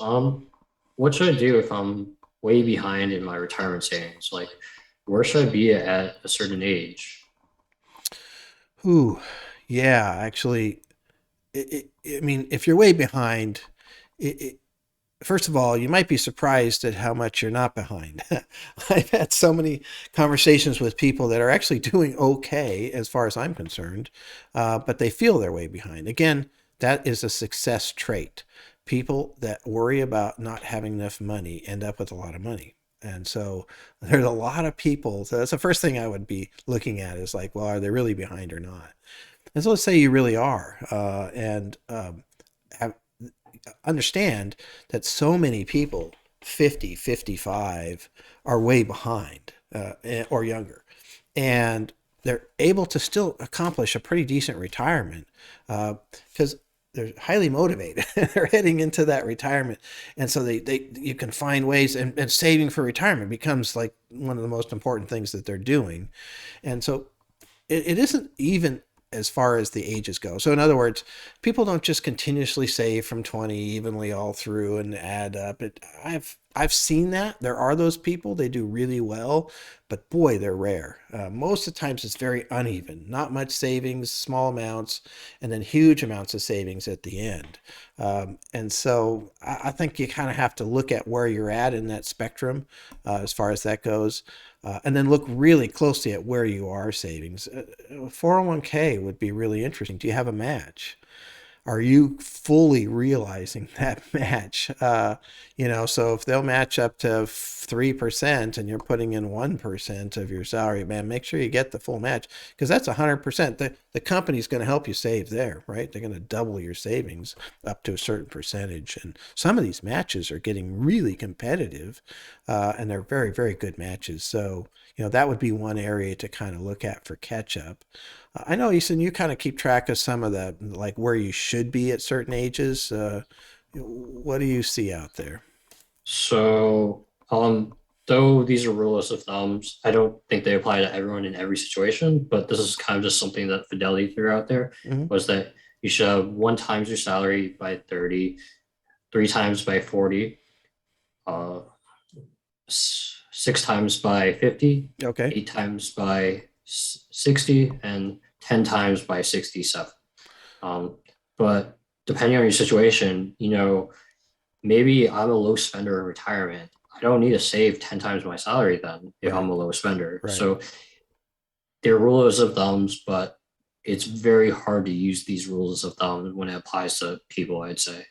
Um, what should I do if I'm way behind in my retirement savings? Like, where should I be at a certain age? Ooh, yeah, actually, I mean, if you're way behind, it, first of all, you might be surprised at how much you're not behind. I've had so many conversations with people that are actually doing okay, as far as I'm concerned, but they feel they're way behind. Again, that is a success trait. People that worry about not having enough money end up with a lot of money. And so there's a lot of people. So that's the first thing I would be looking at is like, well, are they really behind or not? And so let's say you really are, and have understand that so many people 50, 55 are way behind or younger. And they're able to still accomplish a pretty decent retirement because they're highly motivated. They're heading into that retirement. And so you can find ways, and saving for retirement becomes like one of the most important things that they're doing. And so it isn't even as far as the ages go. So in other words, people don't just continuously save from 20 evenly all through and add up. I've seen that. There are those people, they do really well, but boy, they're rare. Most of the times it's very uneven. Not much savings, small amounts, and then huge amounts of savings at the end. And so I think you kind of have to look at where you're at in that spectrum as far as that goes, and then look really closely at where you are savings. 401k would be really interesting. Do you have a match? Are you fully realizing that match? So if they'll match up to 3% and you're putting in 1% of your salary, man, make sure you get the full match because that's 100%. The company's going to help you save there, right? They're going to double your savings up to a certain percentage. And some of these matches are getting really competitive, and they're very, very good matches. So, that would be one area to kind of look at for catch up. I know, Ethan, you kind of keep track of some of the, like where you should be at certain ages. What do you see out there? So, though these are rules of thumbs, I don't think they apply to everyone in every situation, but this is kind of just something that Fidelity threw out there Hmm. was that you should have one times your salary by 30, three times by 40, uh, six times by 50, Okay. eight times by 60, and 10 times by 67. Um, but depending on your situation, maybe I'm a low spender in retirement. I don't need to save 10 times my salary then if Right. I'm a low spender. Right. So they're rules of thumbs, but it's very hard to use these rules of thumb when it applies to people, I'd say.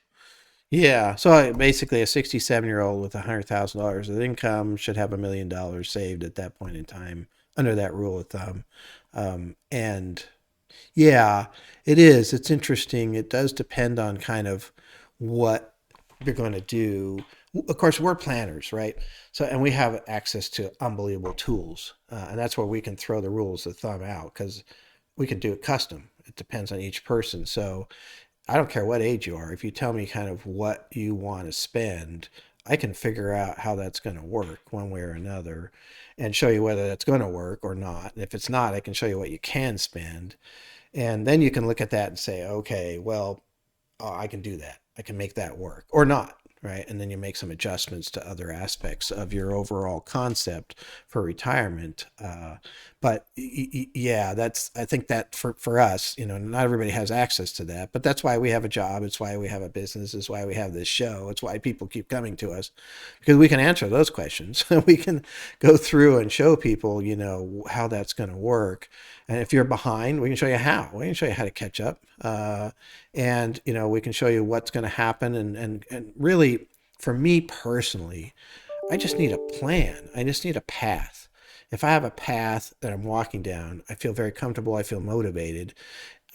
Yeah. So basically, a 67-year-old with $100,000 of income should have $1 million saved at that point in time under that rule of thumb. And yeah, it is. It's interesting. It does depend on kind of what you're going to do. Of course, we're planners, right? So, and we have access to unbelievable tools, and that's where we can throw the rules of thumb out because we can do it custom. It depends on each person. So, I don't care what age you are. If you tell me kind of what you want to spend, I can figure out how that's going to work one way or another and show you whether that's going to work or not. And if it's not, I can show you what you can spend. And then you can look at that and say, okay, well, I can do that. I can make that work or not. Right. And then you make some adjustments to other aspects of your overall concept for retirement. But yeah, I think that for us, not everybody has access to that, but that's why we have a job. It's why we have a business. It's why we have this show. It's why people keep coming to us because we can answer those questions. We can go through and show people, how that's going to work. And if you're behind, we can show you how. We can show you how to catch up. And we can show you what's going to happen, and really, for me personally, I just need a plan. I just need a path. If I have a path that I'm walking down, I feel very comfortable, I feel motivated.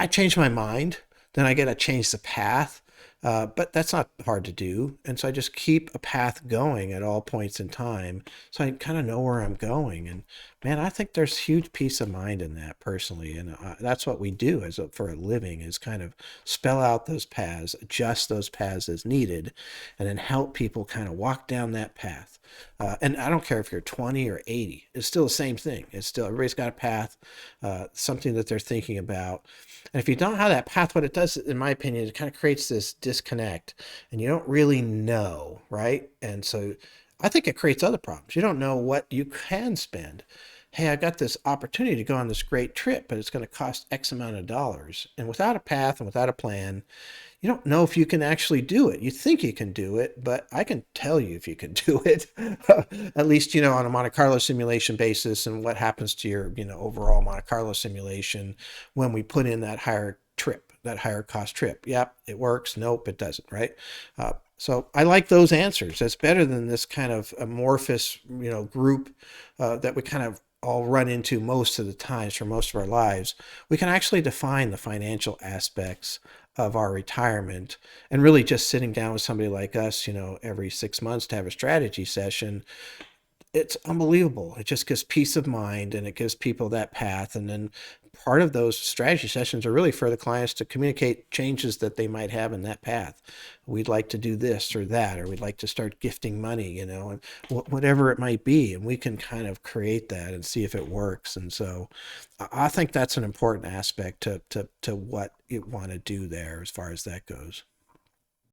I change my mind, then I get to change the path. But that's not hard to do. And so I just keep a path going at all points in time. So I kind of know where I'm going. And man, I think there's huge peace of mind in that personally. And that's what we do for a living is kind of spell out those paths, adjust those paths as needed, and then help people kind of walk down that path. And I don't care if you're 20 or 80, it's still the same thing. It's still, everybody's got a path, something that they're thinking about. And if you don't have that path, what it does, in my opinion, it kind of creates this disconnect and you don't really know, right? And so I think it creates other problems. You don't know what you can spend. Hey, I got this opportunity to go on this great trip, but it's going to cost X amount of dollars. And without a path and without a plan, you don't know if you can actually do it. You think you can do it, but I can tell you if you can do it, at least, on a Monte Carlo simulation basis and what happens to your, overall Monte Carlo simulation when we put in that higher trip, that higher cost trip. Yep, it works. Nope, it doesn't, right? So I like those answers. That's better than this kind of amorphous, group that we kind of all run into most of the times for most of our lives. We can actually define the financial aspects of our retirement, and really just sitting down with somebody like us, every 6 months to have a strategy session. It's unbelievable. It just gives peace of mind and it gives people that path. And then part of those strategy sessions are really for the clients to communicate changes that they might have in that path. We'd like to do this or that, or we'd like to start gifting money, and whatever it might be. And we can kind of create that and see if it works. And so I think that's an important aspect to what you want to do there as far as that goes.